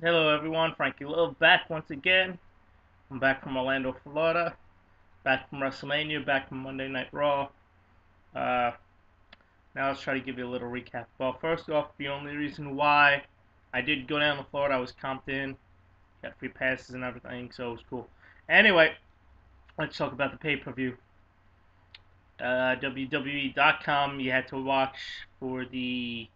Hello everyone, Frankie Love back once again. I'm back from Orlando, Florida. Back from Wrestlemania, back from Monday Night Raw. Uh, Now let's try to give you a little recap. Well, first off, the only reason why I did go down to Florida, I was comped in, got free passes and everything, so it was cool. Anyway, let's talk about the pay-per-view. WWE.com, you had to watch for the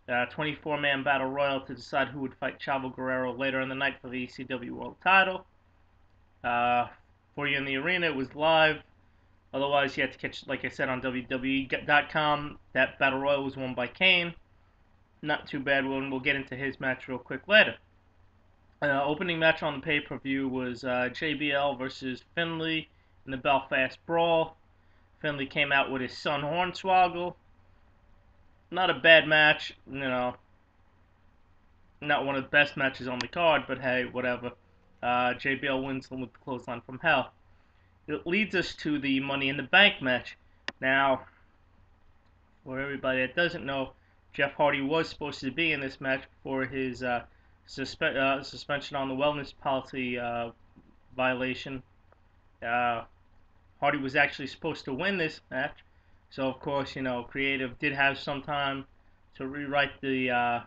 24-man Battle Royal to decide who would fight Chavo Guerrero later in the night for the ECW World Title. For you in the arena, it was live. Otherwise, you had to catch, like I said, on WWE.com. That Battle Royal was won by Kane. Not too bad. We'll get into his match real quick later. Opening match on the pay-per-view was JBL versus Finlay in the Belfast Brawl. Finlay came out with his son Hornswoggle. Not a bad match, not one of the best matches on the card, but hey, whatever. JBL wins with the clothesline from hell. It leads us to the Money in the Bank match. Now, for everybody that doesn't know, Jeff Hardy was supposed to be in this match for his suspension on the wellness policy violation. Hardy was actually supposed to win this match, so of course, Creative did have some time to rewrite the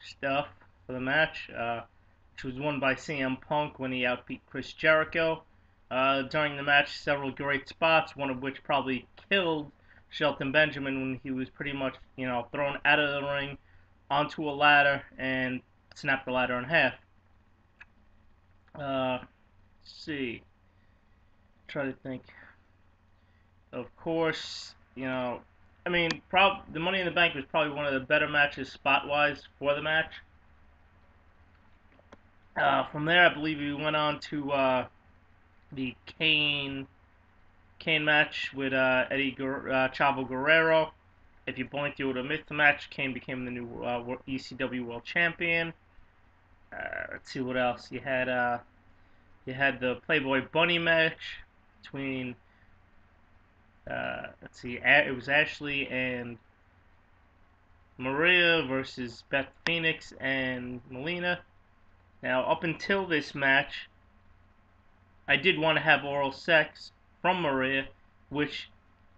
stuff for the match, which was won by CM Punk when he outbeat Chris Jericho. During the match, several great spots, one of which probably killed Shelton Benjamin when he was pretty much, thrown out of the ring onto a ladder and snapped the ladder in half. Let's see. Try to think. Of course, the Money in the Bank was probably one of the better matches spot-wise for the match. From there, I believe we went on to the Kane match with Chavo Guerrero. If you blink, you would have missed the match. Kane became the new ECW World Champion. Let's see what else you had. You had the Playboy Bunny match between. Let's see, it was Ashley and Maria versus Beth Phoenix and Melina. Now, up until this match, I did want to have oral sex from Maria, which,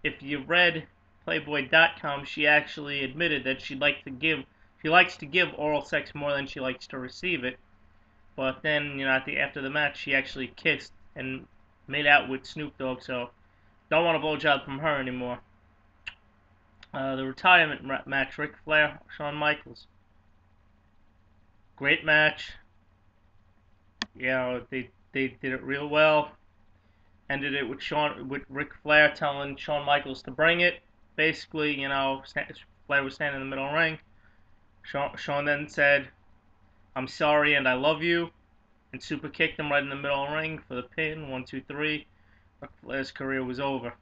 if you read Playboy.com, she actually admitted that she likes to give oral sex more than she likes to receive it. But then, after the match, she actually kissed and made out with Snoop Dogg, so don't want a blowjob from her anymore. The retirement match, Ric Flair, Shawn Michaels. Great match. They did it real well. Ended it with Ric Flair telling Shawn Michaels to bring it. Basically, Flair was standing in the middle of the ring. Shawn then said, "I'm sorry and I love you," and super kicked him right in the middle of the ring for the pin. 1, 2, 3. Ric Flair's career was over.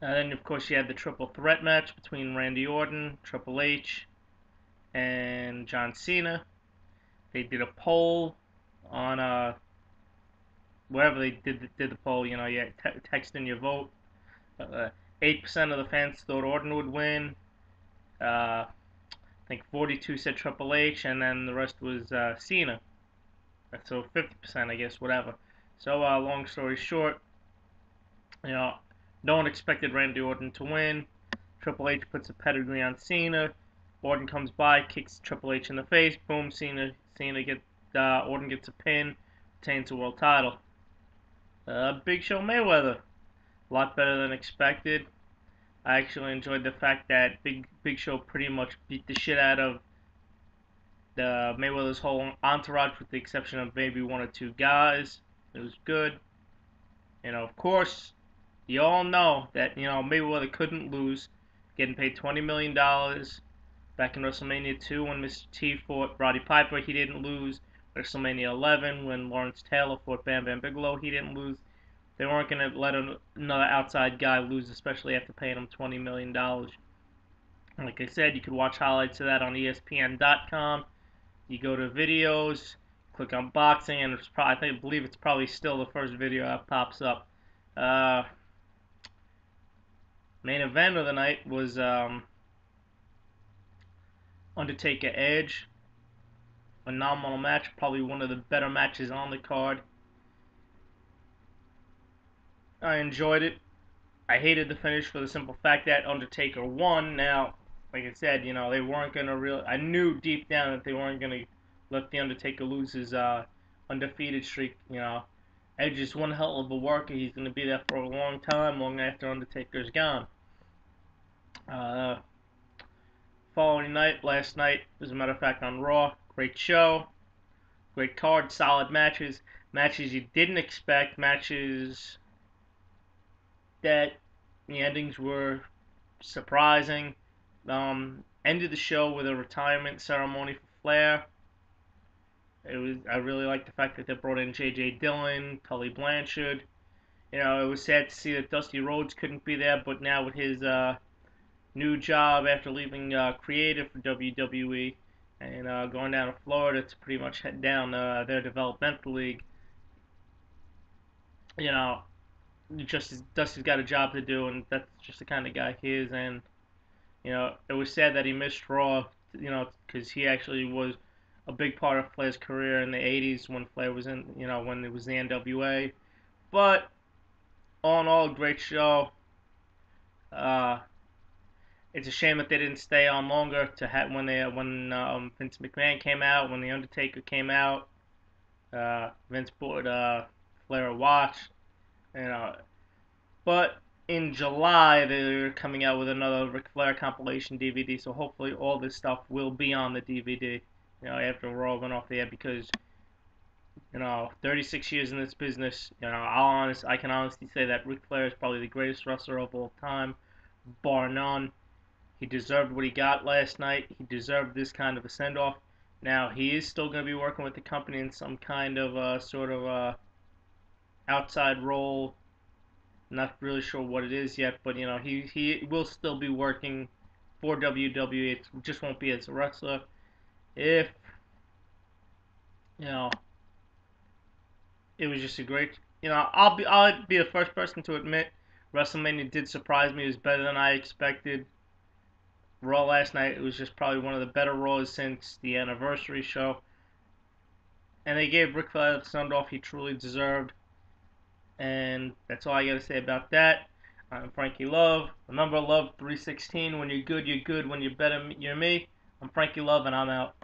And then, of course, you had the triple threat match between Randy Orton, Triple H, and John Cena. They did a poll on wherever they did the poll. You text in your vote. 8% of the fans thought Orton would win. I think 42 said Triple H, and then the rest was Cena. So 50%, I guess, whatever. So long story short, no one expected Randy Orton to win. Triple H puts a pedigree on Cena. Orton comes by, kicks Triple H in the face. Boom, Orton gets a pin, retains the world title. Big Show Mayweather, a lot better than expected. I actually enjoyed the fact that Big Show pretty much beat the shit out of the Mayweather's whole entourage, with the exception of maybe one or two guys. It was good. Of course, you all know that Mayweather couldn't lose, getting paid $20 million. Back in WrestleMania 2 when Mr. T fought Roddy Piper, he didn't lose. WrestleMania 11 when Lawrence Taylor fought Bam Bam Bigelow, he didn't lose. They weren't going to let another outside guy lose, especially after paying him $20 million. Like I said, you could watch highlights of that on ESPN.com. You go to videos, click on boxing, and I believe it's probably still the first video that pops up. Main event of the night was Undertaker Edge. phenomenal match, probably one of the better matches on the card. I enjoyed it. I hated the finish for the simple fact that Undertaker won. Now, like I said, they weren't gonna real. I knew deep down that they weren't gonna let the Undertaker lose his undefeated streak. Edge is one hell of a worker. He's gonna be there for a long time, long after Undertaker's gone. Uh, Following night, last night, as a matter of fact, on Raw, great show, great card, solid matches you didn't expect, matches that the endings were surprising. Ended the show with a retirement ceremony for Flair. I really like the fact that they brought in J.J. Dillon, Tully Blanchard. It was sad to see that Dusty Rhodes couldn't be there, but now with his new job after leaving creative for WWE and going down to Florida to pretty much head down their developmental league, you know, Dusty's got a job to do, and that's just the kind of guy he is. And it was sad that he missed Raw, because he actually was a big part of Flair's career in the '80s when Flair was when it was the NWA. But all in all, great show. Uh, it's a shame that they didn't stay on longer to have when Vince McMahon came out, when the Undertaker came out. Vince bought Flair a watch, you know. But in July, they're coming out with another Ric Flair compilation DVD, so hopefully all this stuff will be on the DVD. After we're all went off the air, because 36 years in this business, I can honestly say that Ric Flair is probably the greatest wrestler of all time, bar none. He deserved what he got last night. He deserved this kind of a send off. Now he is still going to be working with the company in some kind of sort of outside role. Not really sure what it is yet, but he will still be working for WWE. It just won't be as a wrestler. If you know, it was just a great. I'll be the first person to admit WrestleMania did surprise me. It was better than I expected. Raw last night, it was just probably one of the better Raws since the anniversary show. And they gave Ric Flair the send off he truly deserved. And that's all I got to say about that. I'm Frankie Love. Remember, Love 316. When you're good, you're good. When you're better, you're me. I'm Frankie Love, and I'm out.